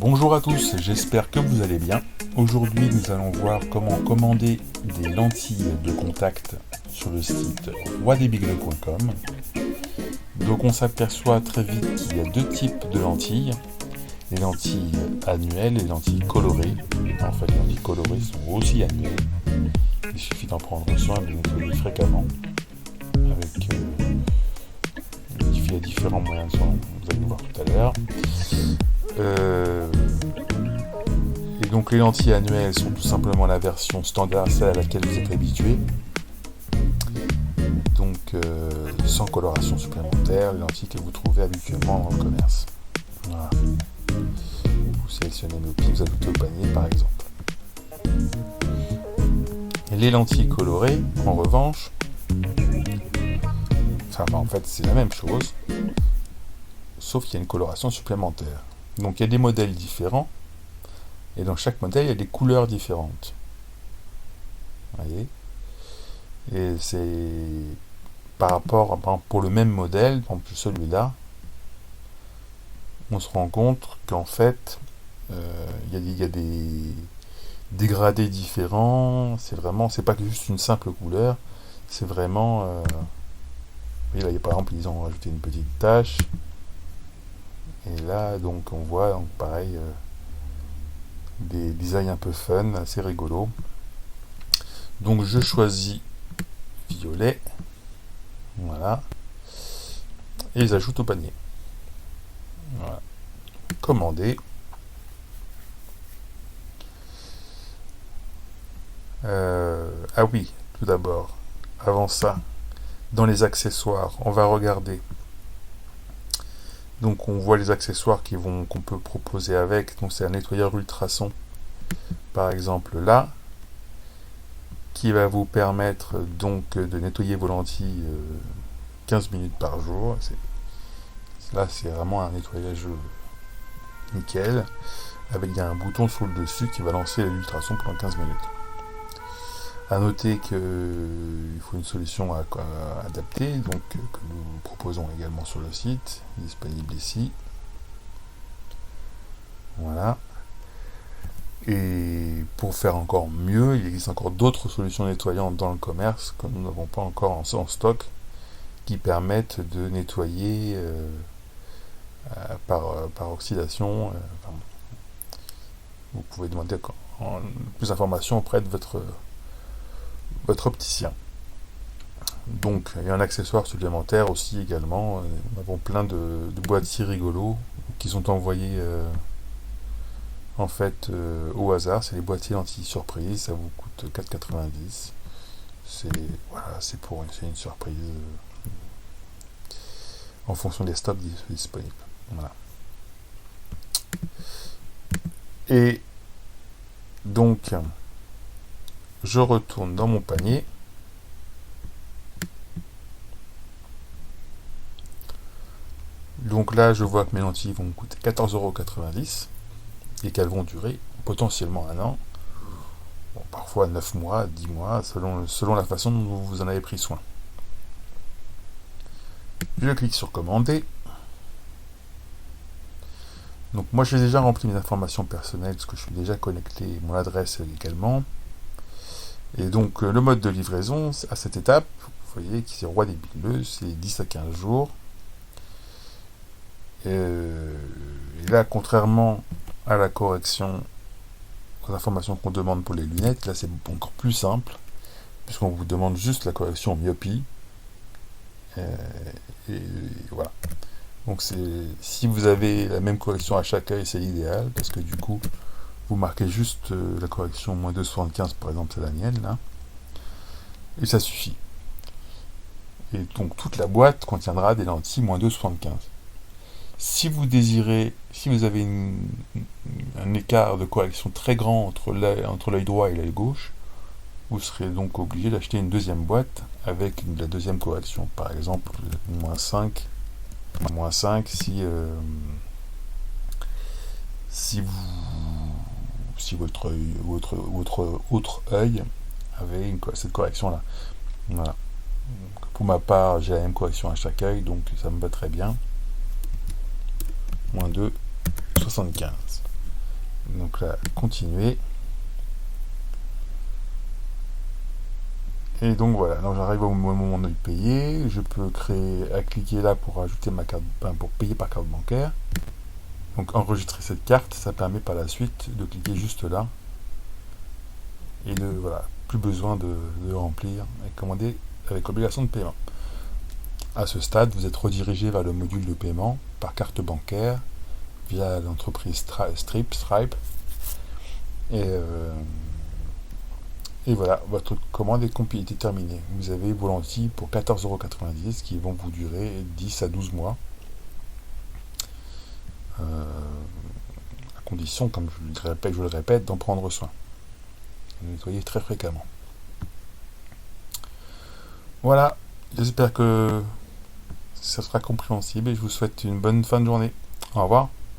Bonjour à tous, j'espère que vous allez bien. Aujourd'hui, nous allons voir comment commander des lentilles de contact sur le site roidesbigleux.com. Donc on s'aperçoit très vite qu'il y a deux types de lentilles, les lentilles annuelles et les lentilles colorées. En fait, les lentilles colorées sont aussi annuelles. Il suffit d'en prendre soin et de les nettoyer fréquemment avec il y a différents moyens de soin, vous allez le voir tout à l'heure. Et donc les lentilles annuelles sont tout simplement la version standard, celle à laquelle vous êtes habitué. Donc sans coloration supplémentaire, les lentilles que vous trouvez habituellement dans le commerce. Voilà. Vous sélectionnez myopie, vous ajoutez au panier par exemple. Et les lentilles colorées, en revanche, en fait c'est la même chose, sauf qu'il y a une coloration supplémentaire. Donc il y a des modèles différents, et dans chaque modèle il y a des couleurs différentes. Vous voyez ? Et c'est par rapport, par exemple, pour le même modèle, par exemple celui-là, on se rend compte qu'en fait il y a des dégradés différents. C'est pas juste une simple couleur, c'est vraiment oui, là, par exemple, ils ont rajouté une petite tache. Et là, donc, on voit, donc, pareil, des designs un peu fun, assez rigolos. Donc, je choisis violet. Voilà. Et les ajoute au panier. Voilà. Commander. Ah oui, tout d'abord, avant ça, dans les accessoires, on va regarder. Donc on voit les accessoires qu'on peut proposer avec. Donc c'est un nettoyeur ultrason, par exemple là, qui va vous permettre donc de nettoyer vos lentilles 15 minutes par jour. Là c'est vraiment un nettoyage nickel. Il y a un bouton sur le dessus qui va lancer l'ultrason pendant 15 minutes. A noter qu'il faut une solution adaptée, donc que nous proposons également sur le site, disponible ici. Voilà. Et pour faire encore mieux, il existe encore d'autres solutions nettoyantes dans le commerce que nous n'avons pas encore en stock, qui permettent de nettoyer par oxydation. Vous pouvez demander plus d'informations auprès de votre opticien. Donc il y a un accessoire supplémentaire aussi également. Nous avons plein de boîtiers rigolos qui sont envoyés en fait au hasard. C'est les boîtiers anti-surprise, ça vous coûte 4,90. C'est une surprise en fonction des stocks disponibles. Voilà. Et donc je retourne dans mon panier. Donc là, je vois que mes lentilles vont me coûter 14,90 € et qu'elles vont durer potentiellement un an, bon, parfois 9 mois, 10 mois, selon la façon dont vous en avez pris soin. Je clique sur commander. Donc moi, j'ai déjà rempli mes informations personnelles parce que je suis déjà connecté, mon adresse également. Et donc le mode de livraison à cette étape, vous voyez qui c'est Roi des Bigleux, c'est 10 à 15 jours. Et là, contrairement à la correction, aux informations qu'on demande pour les lunettes, là c'est encore plus simple, puisqu'on vous demande juste la correction myopie. Et voilà. Donc si vous avez la même correction à chaque œil, c'est l'idéal, parce que du coup, vous marquez juste la correction moins 2,75 par exemple, c'est la mienne là, et ça suffit. Et donc toute la boîte contiendra des lentilles moins 2,75. Si vous avez un écart de correction très grand entre l'œil droit et l'œil gauche, vous serez donc obligé d'acheter une deuxième boîte avec la deuxième correction, par exemple moins 5 si votre autre œil avait cette correction là. Voilà. Pour ma part, j'ai la même correction à chaque œil, donc ça me va très bien. Moins 2,75. Donc là, continuer. Et donc voilà, donc j'arrive au moment de payer, je peux cliquer là pour ajouter ma carte, pour payer par carte bancaire. Donc enregistrer cette carte, ça permet par la suite de cliquer juste là. Et voilà, plus besoin de remplir et commander avec obligation de paiement. À ce stade, vous êtes redirigé vers le module de paiement par carte bancaire via l'entreprise Stripe. Et voilà, votre commande est terminée. Vous avez vos lentilles pour 14,90 € qui vont vous durer 10 à 12 mois. À condition, comme je le répète, d'en prendre soin. De nettoyer très fréquemment. Voilà, j'espère que ça sera compréhensible et je vous souhaite une bonne fin de journée. Au revoir.